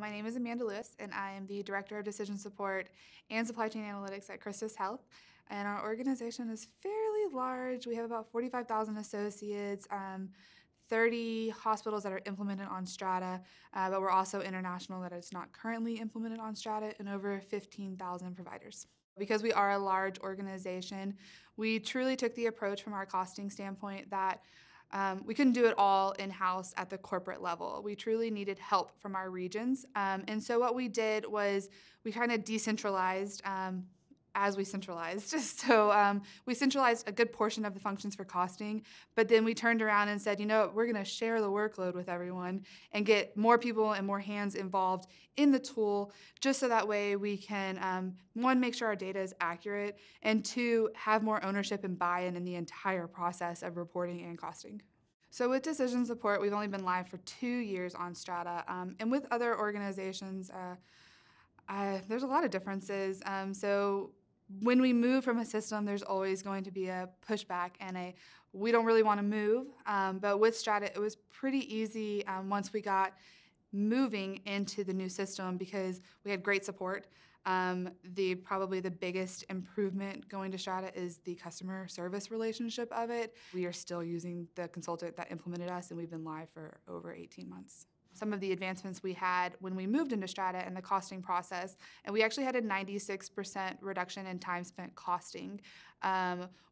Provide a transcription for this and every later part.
My name is Amanda Lewis, and I am the Director of Decision Support and Supply Chain Analytics at CHRISTUS Health. And our organization is fairly large. We have about 45,000 associates, 30 hospitals that are implemented on Strata, but we're also international that it's not currently implemented on Strata, and over 15,000 providers. Because we are a large organization, we truly took the approach from our costing standpoint that we couldn't do it all in-house at the corporate level. We truly needed help from our regions. And so what we did was we kind of decentralized as we centralized. So we centralized a good portion of the functions for costing, but then we turned around and said, you know, we're going to share the workload with everyone and get more people and more hands involved in the tool, just so that way we can, one, make sure our data is accurate, and two, have more ownership and buy-in in the entire process of reporting and costing. So with decision support, we've only been live for 2 years on Strata, and with other organizations, there's a lot of differences. So when we move from a system, there's always going to be a pushback and we don't really want to move. But with Strata, it was pretty easy once we got moving into the new system because we had great support. Probably the biggest improvement going to Strata is the customer service relationship of it. We are still using the consultant that implemented us, and we've been live for over 18 months. Some of the advancements we had when we moved into Strata and the costing process, and we actually had a 96% reduction in time spent costing.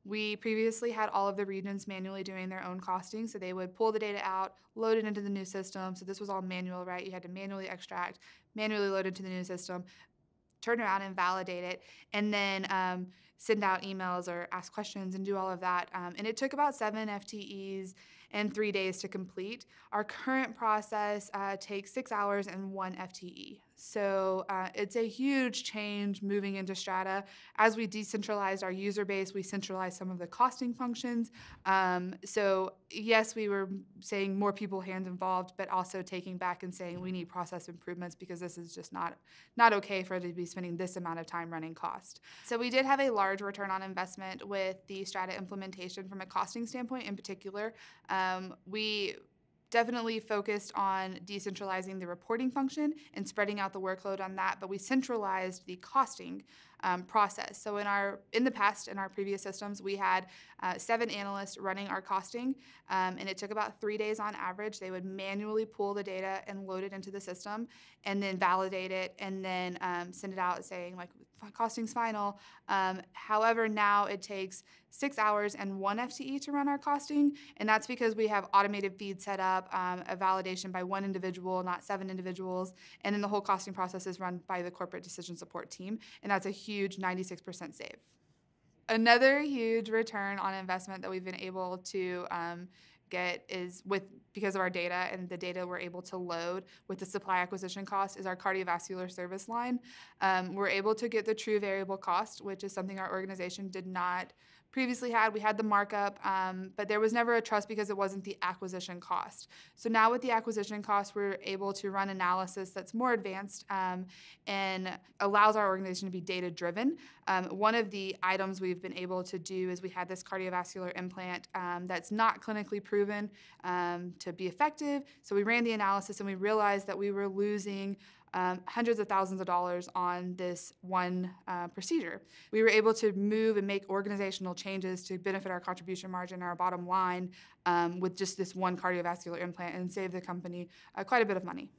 We previously had all of the regions manually doing their own costing, so they would pull the data out, load it into the new system. So this was all manual, right? You had to manually extract, manually load it to the new system, turn around and validate it, and then send out emails or ask questions and do all of that. And it took about 7 FTEs and 3 days to complete. Our current process takes 6 hours and 1 FTE. So it's a huge change moving into Strata. As we decentralized our user base, we centralized some of the costing functions. So yes, we were saying more people hands involved, but also taking back and saying we need process improvements because this is just not okay for it to be spending this amount of time running cost. So we did have a large return on investment with the Strata implementation from a costing standpoint in particular. We definitely focused on decentralizing the reporting function and spreading out the workload on that, but we centralized the costing process. So in the past, in our previous systems, we had 7 analysts running our costing, and it took about 3 days on average. They would manually pull the data and load it into the system, and then validate it, and then send it out saying like costing's final. However, now it takes 6 hours and 1 FTE to run our costing, and that's because we have automated feeds set up, a validation by 1 individual, not 7 individuals, and then the whole costing process is run by the corporate decision support team, and that's a huge 96% save. Another huge return on investment that we've been able to get is because of our data and the data we're able to load with the supply acquisition cost is our cardiovascular service line. We're able to get the true variable cost, which is something our organization did not previously had. We had the markup, but there was never a trust because it wasn't the acquisition cost. So now with the acquisition cost, we're able to run analysis that's more advanced and allows our organization to be data-driven. One of the items we've been able to do is we had this cardiovascular implant that's not clinically proven to be effective. So we ran the analysis and we realized that we were losing hundreds of thousands of dollars on this one procedure. We were able to move and make organizational changes to benefit our contribution margin and our bottom line with just this one cardiovascular implant and save the company quite a bit of money.